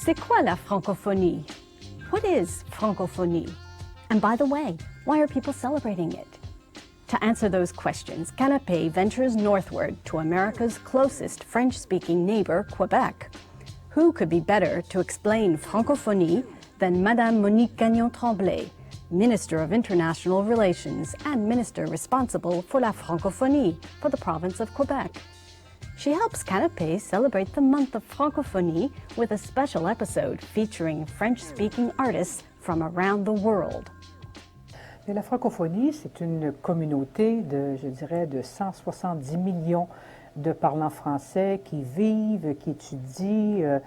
C'est quoi la francophonie? What is francophonie? And by the way, why are people celebrating it? To answer those questions, Canape ventures northward to America's closest French-speaking neighbor, Quebec. Who could be better to explain francophonie than Madame Monique Gagnon-Tremblay, Minister of International Relations and Minister responsible for la francophonie for the province of Quebec. She helps Canape celebrate the month of francophonie with a special episode featuring French-speaking artists from around the world. Et la francophonie, c'est une communauté de, je dirais, de 170 millions de parlants français qui vivent, qui étudient,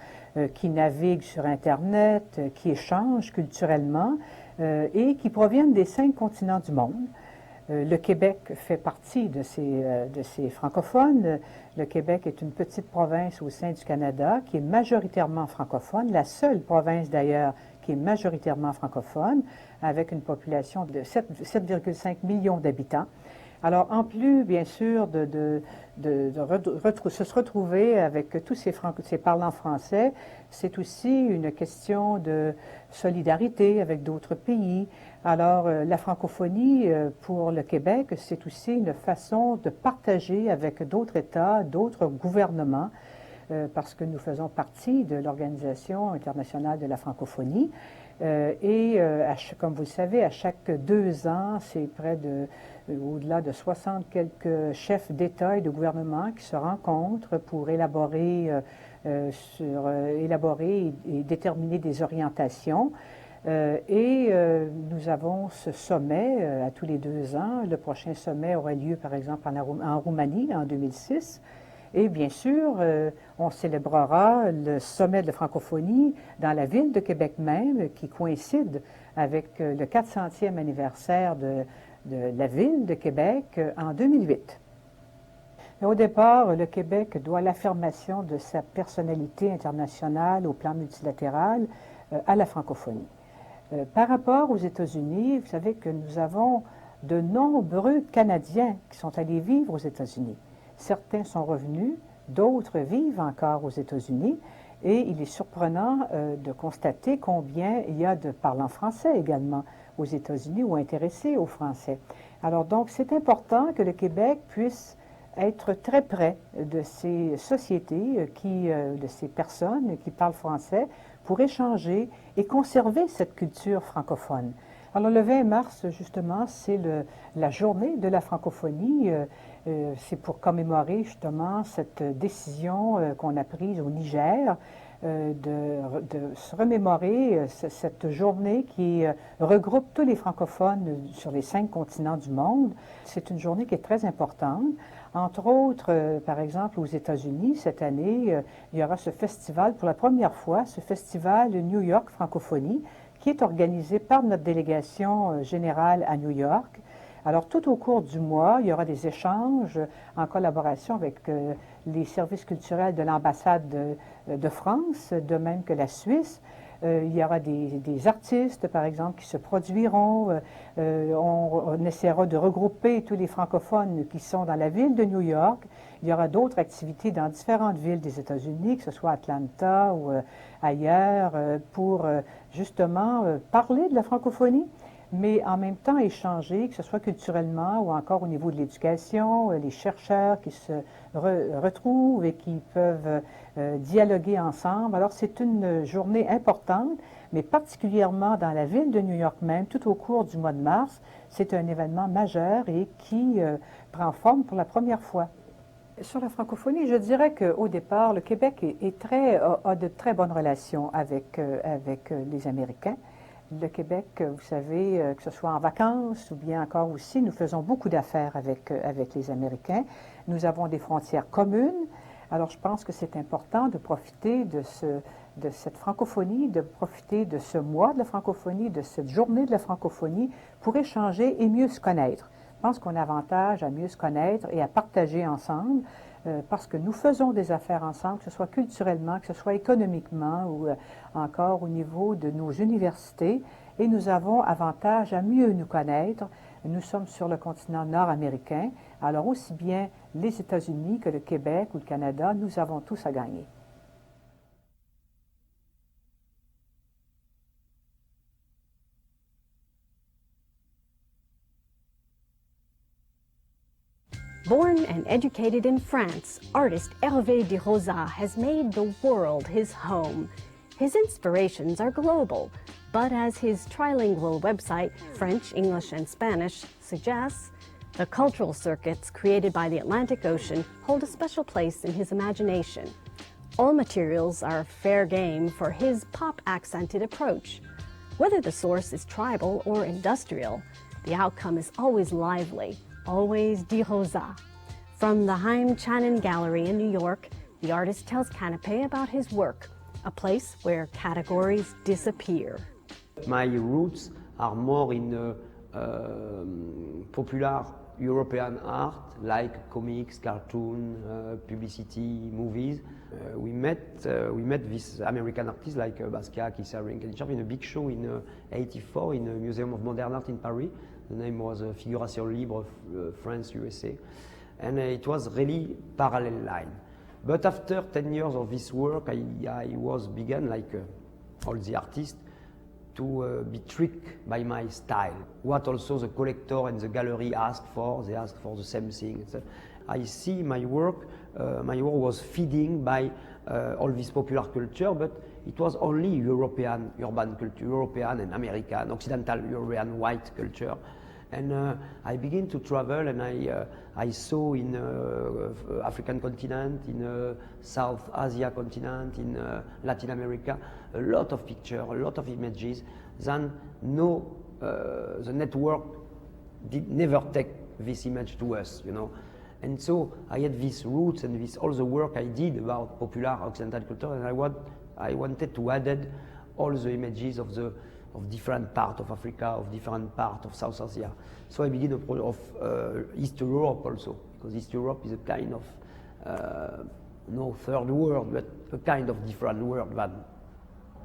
qui naviguent sur Internet, qui échangent culturellement et qui proviennent des 5 continents du monde. Le Québec fait partie de ces francophones. Le Québec est une petite province au sein du Canada qui est majoritairement francophone, la seule province d'ailleurs qui est majoritairement francophone, avec une population de 7,5 millions d'habitants. Alors, en plus, bien sûr, se retrouver avec tous ces parlants français, c'est aussi une question de solidarité avec d'autres pays. Alors, la francophonie, pour le Québec, c'est aussi une façon de partager avec d'autres États, d'autres gouvernements, parce que nous faisons partie de l'Organisation internationale de la francophonie. Comme vous le savez, à chaque 2 ans, c'est au-delà de 60 quelques chefs d'État et de gouvernement qui se rencontrent pour élaborer et déterminer des orientations. Nous avons ce sommet à tous les 2 ans. Le prochain sommet aura lieu, par exemple, en Roumanie en 2006. Et bien sûr, on célébrera le sommet de la francophonie dans la ville de Québec même, qui coïncide avec le 400e anniversaire de la ville de Québec en 2008. Mais au départ, le Québec doit l'affirmation de sa personnalité internationale au plan multilatéral à la francophonie. Par rapport aux États-Unis, vous savez que nous avons de nombreux Canadiens qui sont allés vivre aux États-Unis. Certains sont revenus, d'autres vivent encore aux États-Unis, et il est surprenant de constater combien il y a de parlants français également aux États-Unis ou intéressés au français. Alors donc, c'est important que le Québec puisse être très près de ces sociétés, de ces personnes qui parlent français, pour échanger et conserver cette culture francophone. Alors le 20 mars, justement, c'est la journée de la francophonie. C'est pour commémorer justement cette décision qu'on a prise au Niger de se remémorer cette journée qui regroupe tous les francophones sur les 5 continents du monde. C'est une journée qui est très importante. Entre autres, par exemple, aux États-Unis, cette année, il y aura ce festival, pour la première fois, ce festival New York Francophonie, qui est organisé par notre délégation générale à New York. Alors, tout au cours du mois, il y aura des échanges en collaboration avec les services culturels de l'ambassade de France, de même que la Suisse. Il y aura des artistes, par exemple, qui se produiront. On essaiera de regrouper tous les francophones qui sont dans la ville de New York. Il y aura d'autres activités dans différentes villes des États-Unis, que ce soit Atlanta ou ailleurs, pour justement parler de la francophonie, mais en même temps échanger, que ce soit culturellement ou encore au niveau de l'éducation, les chercheurs qui se retrouvent et qui peuvent dialoguer ensemble. Alors c'est une journée importante, mais particulièrement dans la ville de New York même, tout au cours du mois de mars, c'est un événement majeur et qui prend forme pour la première fois. Sur la francophonie, je dirais qu'au départ, le Québec a de très bonnes relations avec les Américains. Le Québec, vous savez, que ce soit en vacances ou bien encore aussi, nous faisons beaucoup d'affaires avec les Américains. Nous avons des frontières communes. Alors, je pense que c'est important de profiter de cette francophonie, de profiter de ce mois de la francophonie, de cette journée de la francophonie pour échanger et mieux se connaître. Je pense qu'on a avantage à mieux se connaître et à partager ensemble parce que nous faisons des affaires ensemble, que ce soit culturellement, que ce soit économiquement ou encore au niveau de nos universités. Et nous avons avantage à mieux nous connaître. Nous sommes sur le continent nord-américain. Alors aussi bien les États-Unis que le Québec ou le Canada, nous avons tous à gagner. and educated in France, artist Hervé de Rosa has made the world his home. His inspirations are global, but as his trilingual website, French, English, and Spanish, suggests, the cultural circuits created by the Atlantic Ocean hold a special place in his imagination. All materials are fair game for his pop-accented approach. Whether the source is tribal or industrial, the outcome is always lively, always de Rosa. From the Haim Channon Gallery in New York, the artist tells Canape about his work, a place where categories disappear. My roots are more in popular European art, like comics, cartoon, publicity, movies. We met this American artist like Basquiat, Kissaring, and in a big show in '84 in the Museum of Modern Art in Paris. The name was Figuration Libre, France, USA. And it was really parallel line. But after 10 years of this work, I was began, like all the artists, to be tricked by my style. What also the collector and the gallery asked for, they asked for the same thing. I see my work was feeding by all this popular culture, but it was only European urban culture, European and American, Occidental European white culture. And I began to travel, and I saw in African continent, in South Asia continent, in Latin America, a lot of pictures, a lot of images. Then the network never take this image to us, you know. And so I had these roots and this all the work I did about popular Occidental culture, and I wanted to add all the images of different parts of Africa, of different parts of South Asia. So I began a project of East Europe also, because East Europe is a kind of, no third world, but a kind of different world than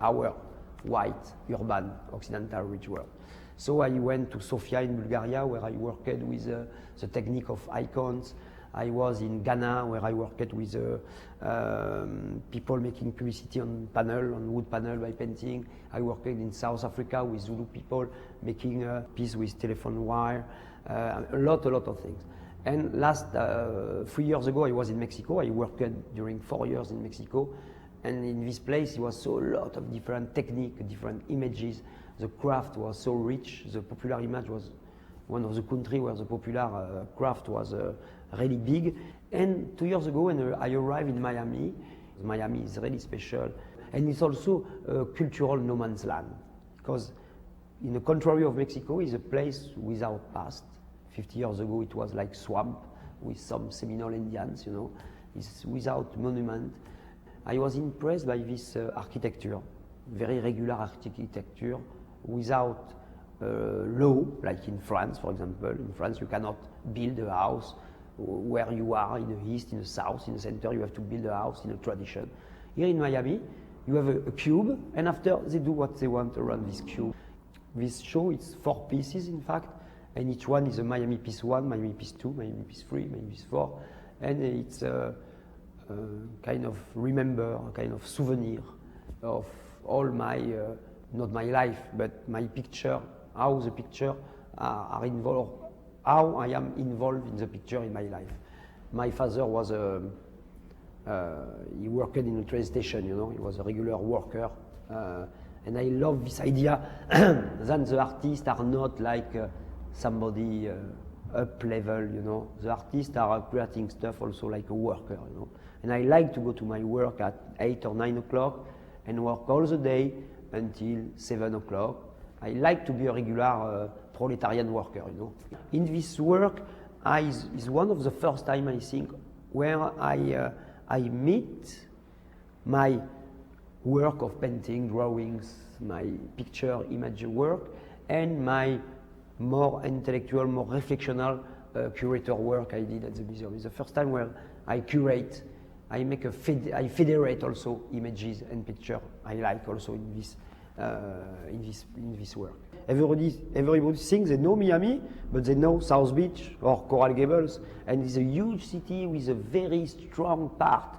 our white, urban, Occidental rich world. So I went to Sofia in Bulgaria, where I worked with the technique of icons. I was in Ghana, where I worked with people making publicity on panel, on wood panel by painting. I worked in South Africa with Zulu people making a piece with telephone wire, a lot of things. And last 3 years ago, I was in Mexico. I worked during 4 years in Mexico. And in this place, it was so a lot of different technique, different images. The craft was so rich. The popular image was one of the countries where the popular craft was really big. And 2 years ago, when I arrived in Miami, Miami is really special. And it's also a cultural no man's land. Because in the contrary of Mexico, is a place without past. 50 years ago, it was like swamp with some Seminole Indians, you know. It's without monument. I was impressed by this architecture, very regular architecture, without law, like in France, for example. In France, you cannot build a house where you are, in the east, in the south, in the center. You have to build a house in a tradition. Here in Miami, you have a cube, and after they do what they want around this cube. This show, it's 4 pieces, in fact, and each one is a Miami piece 1, Miami piece 2, Miami piece 3, Miami piece 4, and it's kind of a kind of souvenir of all my, not my life, but my picture, how the picture are involved, how I am involved in the picture in my life. My father was he worked in a train station, you know, he was a regular worker, and I love this idea that the artists are not like somebody up level, you know. The artists are creating stuff also like a worker, you know. And I like to go to my work at 8 or 9 o'clock and work all the day until 7 o'clock. I like to be a regular proletarian worker, you know. In this work, is one of the first time, I think, where I meet my work of painting, drawings, my picture, image work, and my more intellectual, more reflectional curator work I did at the museum. It's the first time where I curate, I federate also images and picture I like also in this work. Everybody thinks they know Miami, but they know South Beach or Coral Gables, and it's a huge city with a very strong part,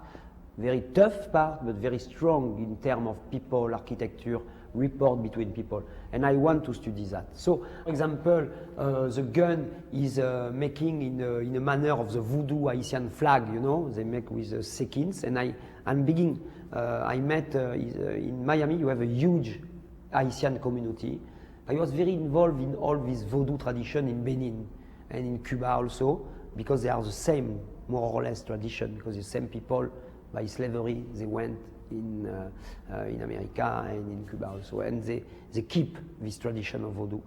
very tough part, but very strong in terms of people, architecture, rapport between people. And I want to study that. So, for example, the gun is making in a manner of the voodoo Haitian flag, you know, they make with sekins. And I'm beginning, I met in Miami, you have a huge Haitian community. I was very involved in all this voodoo tradition in Benin and in Cuba also, because they are the same, more or less, tradition, because the same people, by slavery, they went in America and in Cuba also, and they keep this tradition of voodoo.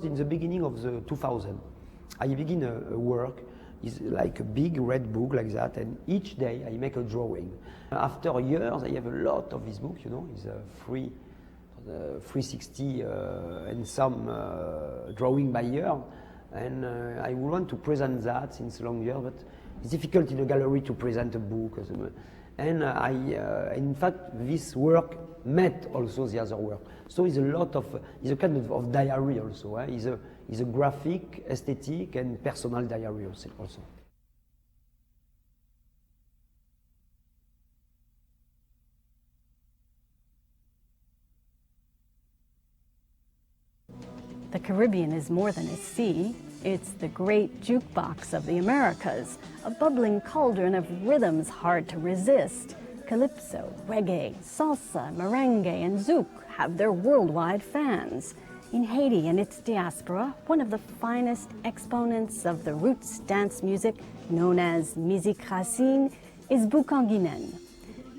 In the beginning of the 2000, I begin a work, it's like a big red book like that, and each day I make a drawing. After years, I have a lot of this book, you know, it's free. 360 and some drawing by year, and I would want to present that since long years, but it's difficult in a gallery to present a book. And in fact, this work met also the other work. So it's a kind of diary also. It's a graphic, aesthetic, and personal diary also. The Caribbean is more than a sea. It's the great jukebox of the Americas, a bubbling cauldron of rhythms hard to resist. Calypso, reggae, salsa, merengue, and zouk have their worldwide fans. In Haiti and its diaspora, one of the finest exponents of the roots dance music, known as musique racine, is Boucanguinen.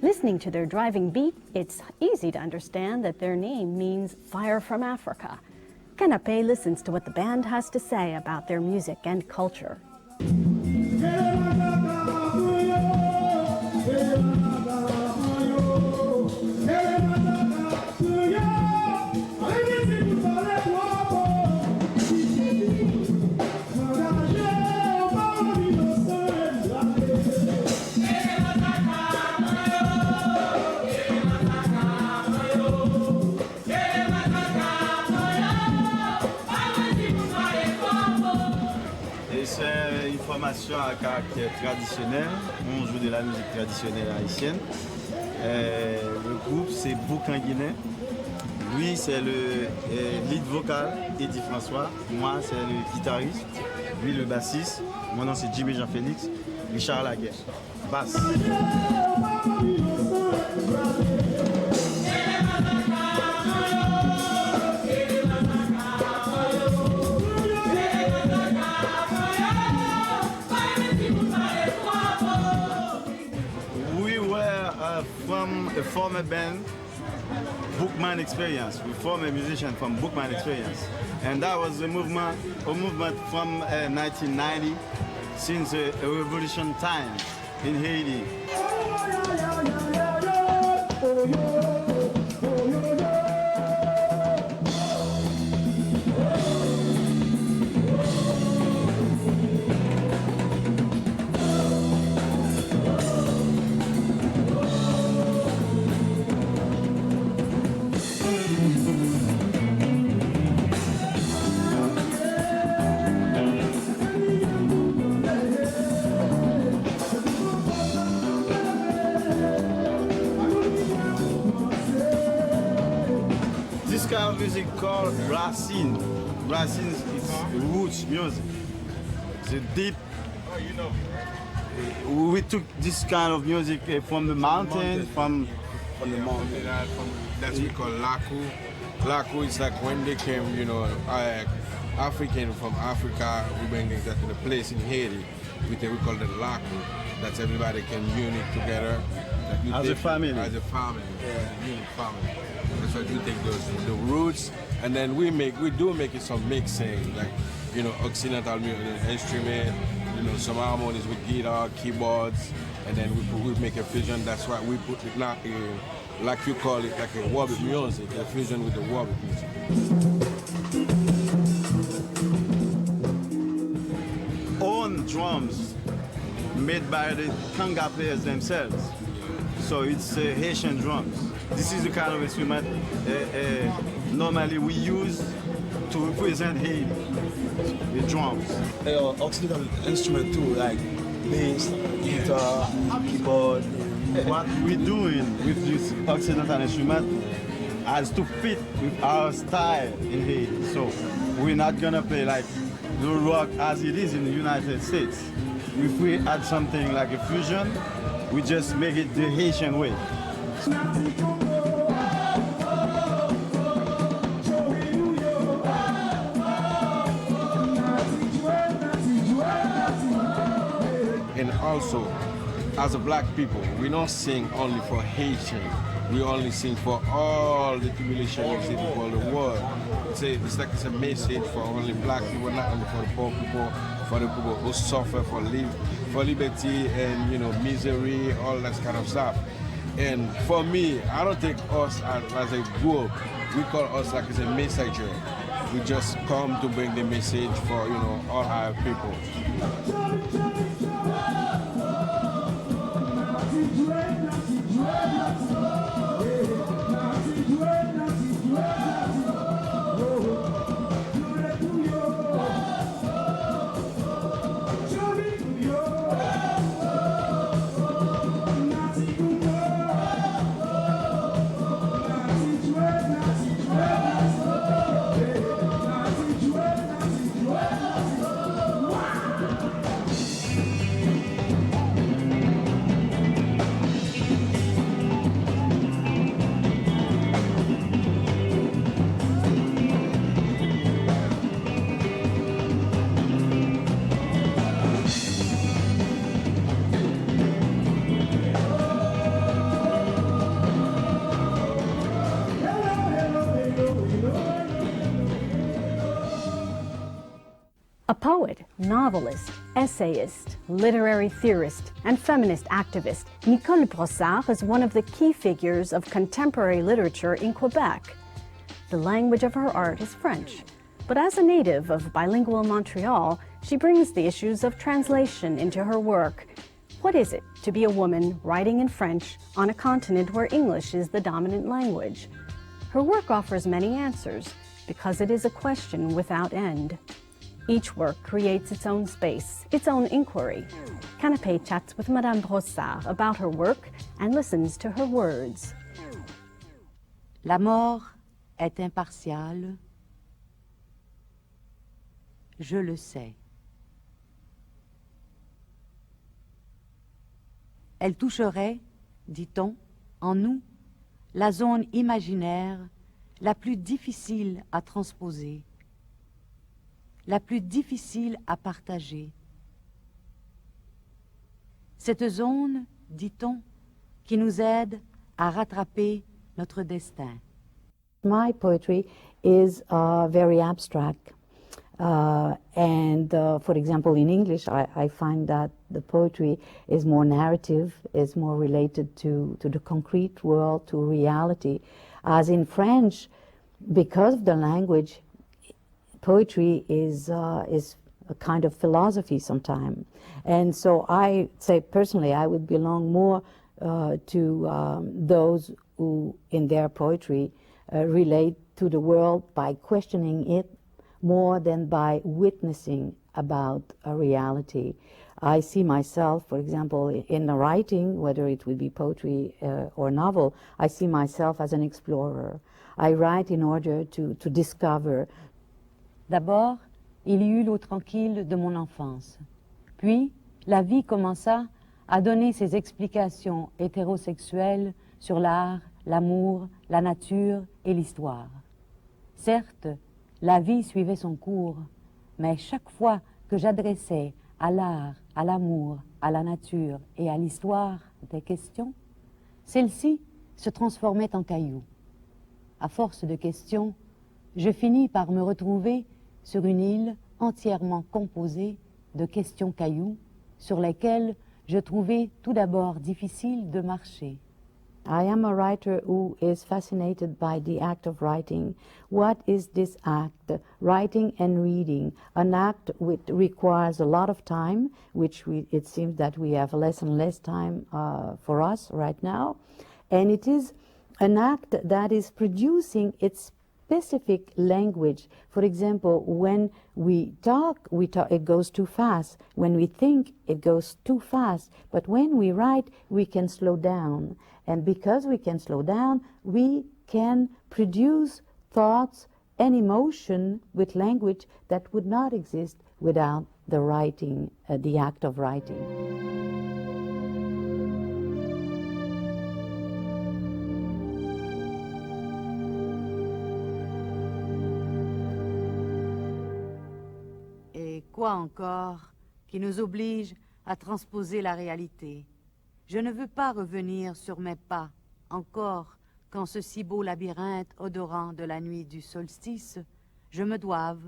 Listening to their driving beat, it's easy to understand that their name means fire from Africa. Canape listens to what the band has to say about their music and culture. C'est une formation à caractère traditionnel. On joue de la musique traditionnelle haïtienne. Le groupe, c'est Boucanguinen. Lui, c'est le lead vocal, Eddie François. Moi, c'est le guitariste. Lui, le bassiste. Mon nom, c'est Jimmy Jean-Félix. Richard Laguerre, basse. From a former band, Bookman Experience. We formed a musician from Bookman Experience. And that was a movement from 1990, since a revolution time in Haiti. This kind of music called racine. Racine is roots music. It's a deep. We took this kind of music from the mountain, from the mountain. That's we call laku. Laku is like when they came, you know, African from Africa, we bring that to the place in Haiti. We call it laku. That everybody can unite together. As a family. As a family. Yeah. Unit family. That's why we take the roots, and then we do make it some mixing, like, you know, occidental music, instrument, you know, some harmonies with guitar, keyboards, and then we make a fusion. That's why we put it like you call it, like a wobble music, a fusion with the wobble music. Own drums made by the conga players themselves. So it's Haitian drums. This is the kind of instrument normally we use to represent Haiti, the drums. Occidental instrument too, like bass, guitar, keyboard. What we're doing with this Occidental instrument, has to fit with our style in Haiti. So we're not gonna play like the rock as it is in the United States. If we add something like a fusion, we just make it the Haitian way. And also, as a black people, we don't sing only for Haitians. We only sing for all the tribulation of the people of the world. It's like it's a message for only black people, not only for the poor people, for the people who suffer for liberty and, you know, misery, all that kind of stuff. And for me, I don't take us as a group. We call us like as a messenger. We just come to bring the message for, you know, all our people. A poet, novelist, essayist, literary theorist, and feminist activist, Nicole Brossard is one of the key figures of contemporary literature in Quebec. The language of her art is French, but as a native of bilingual Montreal, she brings the issues of translation into her work. What is it to be a woman writing in French on a continent where English is the dominant language? Her work offers many answers because it is a question without end. Each work creates its own space, its own inquiry. Canape chats with Madame Brossard about her work and listens to her words. La mort est impartiale. Je le sais. Elle toucherait, dit-on, en nous, la zone imaginaire la plus difficile à transposer, la plus difficile à partager. Cette zone, dit-on, qui nous aide à rattraper notre destin. My poetry is very abstract. For example, in English, I find that the poetry is more narrative, is more related to the concrete world, to reality. As in French, because of the language, poetry is a kind of philosophy sometimes. And so I say personally, I would belong more to those who, in their poetry, relate to the world by questioning it more than by witnessing about a reality. I see myself, for example, in the writing, whether it would be poetry or novel, I see myself as an explorer. I write in order to discover. D'abord, il y eut l'eau tranquille de mon enfance. Puis, la vie commença à donner ses explications hétérosexuelles sur l'art, l'amour, la nature et l'histoire. Certes, la vie suivait son cours, mais chaque fois que j'adressais à l'art, à l'amour, à la nature et à l'histoire des questions, celles-ci se transformaient en cailloux. À force de questions, je finis par me retrouver sur une île entièrement composée de questions cailloux sur lesquelles je trouvais tout d'abord difficile de marcher. I am a writer who is fascinated by the act of writing. What is this act? Writing and reading. An act which requires a lot of time, which it seems that we have less and less time for us right now. And it is an act that is producing its specific language. For example, when we talk, it goes too fast. When we think, it goes too fast. But when we write, we can slow down. And because we can slow down, we can produce thoughts and emotion with language that would not exist without the writing, the act of writing. Et quoi encore qui nous oblige à transposer la réalité? Je ne veux pas revenir sur mes pas, encore, quand ce si beau labyrinthe odorant de la nuit du solstice, je me doive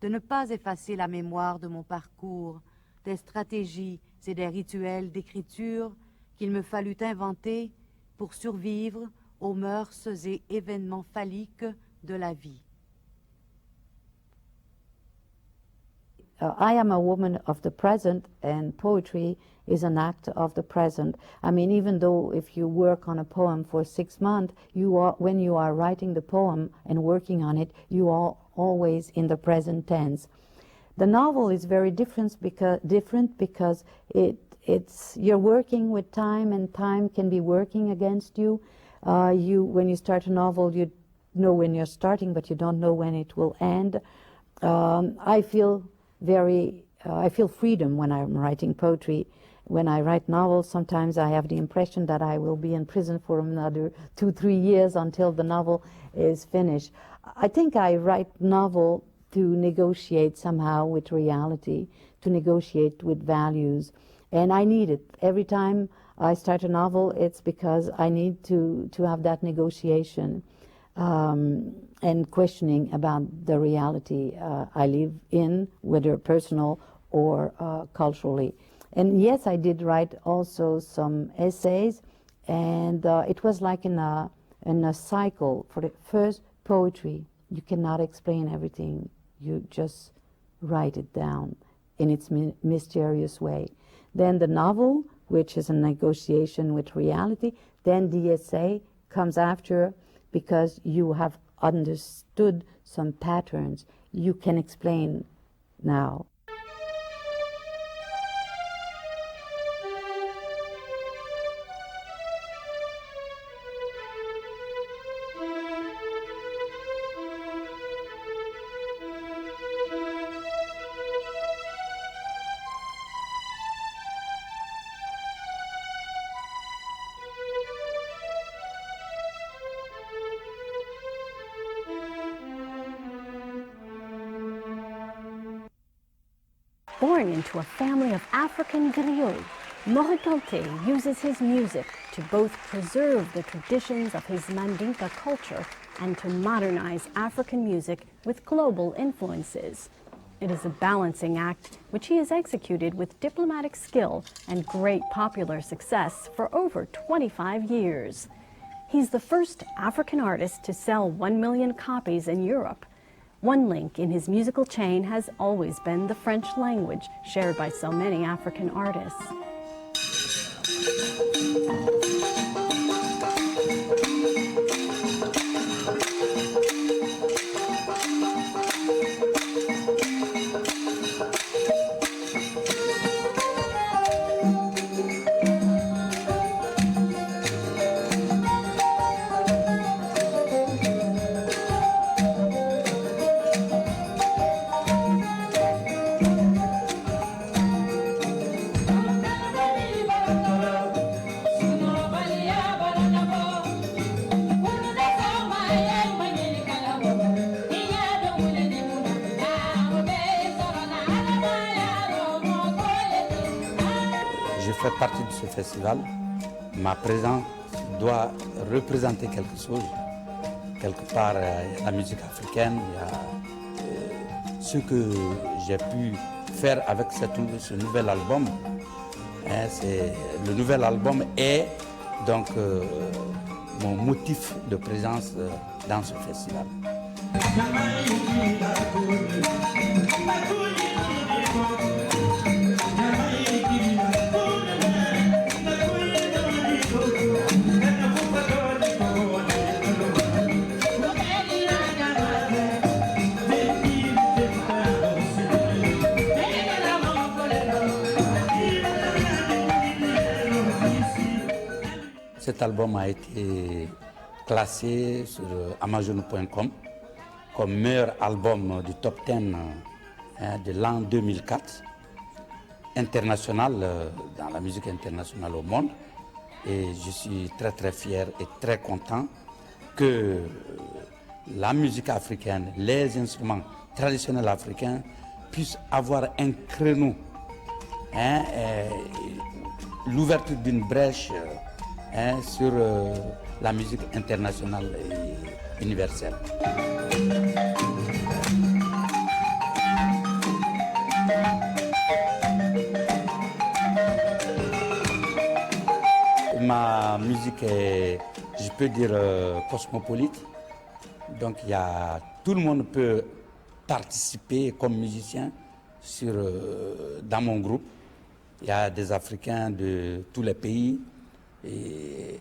de ne pas effacer la mémoire de mon parcours, des stratégies et des rituels d'écriture qu'il me fallut inventer pour survivre aux mœurs et événements phalliques de la vie. I am a woman of the present, and poetry is an act of the present. I mean, even though if you work on a poem for 6 months, when you are writing the poem and working on it, you are always in the present tense. The novel is very different because you're working with time, and time can be working against you. When you start a novel, you know when you're starting, but you don't know when it will end. I feel freedom when I'm writing poetry. When I write novels, sometimes I have the impression that I will be in prison for another 2-3 years until the novel is finished. I think I write novel to negotiate somehow with reality, to negotiate with values, and I need it. Every time I start a novel, it's because I need to have that negotiation. And questioning about the reality I live in, whether personal or culturally. And yes, I did write also some essays, and it was like in a cycle. For the first, poetry, you cannot explain everything. You just write it down in its mysterious way. Then the novel, which is a negotiation with reality. Then the essay comes after, because you have understood some patterns you can explain now. Born into a family of African griots, Moritante uses his music to both preserve the traditions of his Mandinka culture and to modernize African music with global influences. It is a balancing act which he has executed with diplomatic skill and great popular success for over 25 years. He's the first African artist to sell 1 million copies in Europe. One link in his musical chain has always been the French language, shared by so many African artists. Je fais partie de ce festival. Ma présence doit représenter quelque chose. Quelque part, il y a la musique africaine, il y a ce que j'ai pu faire avec ce nouvel album. Le nouvel album est donc mon motif de présence dans ce festival. Cet album a été classé sur Amazon.com comme meilleur album du top 10 de l'an 2004, international, dans la musique internationale au monde. Et je suis très très fier et très content que la musique africaine, les instruments traditionnels africains puissent avoir un créneau, l'ouverture d'une brèche sur la musique internationale et universelle. Ma musique est, je peux dire, cosmopolite. Donc tout le monde peut participer comme musicien dans mon groupe. Il y a des Africains de tous les pays, et,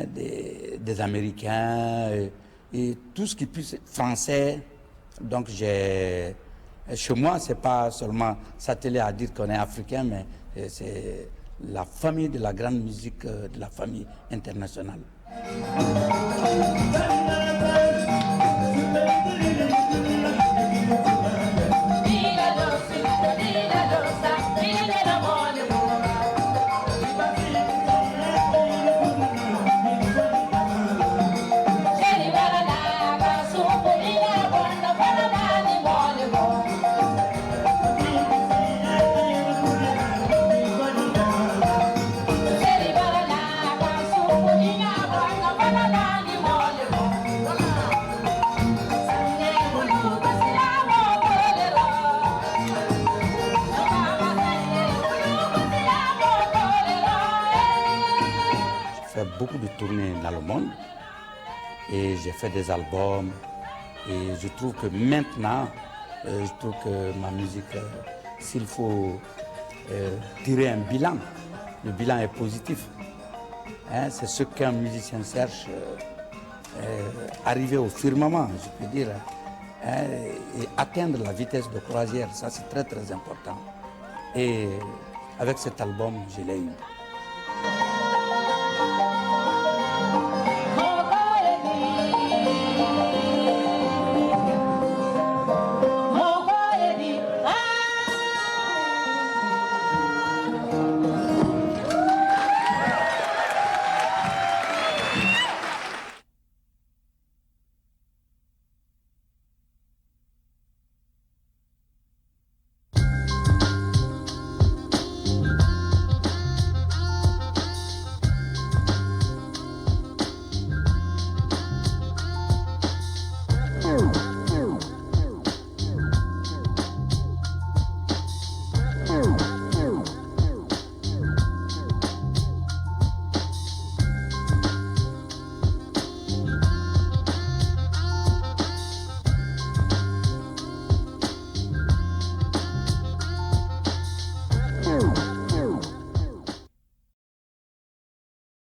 des Américains, et tout ce qui puisse être français. Donc chez moi, c'est pas seulement s'atteler à dire qu'on est africain, mais c'est la famille de la grande musique, de la famille internationale. Beaucoup de tournées dans le monde et j'ai fait des albums et je trouve que maintenant, ma musique, s'il faut tirer un bilan, le bilan est positif. C'est ce qu'un musicien cherche, arriver au firmament, je peux dire, et atteindre la vitesse de croisière, ça c'est très très important. Et avec cet album, je l'ai eu.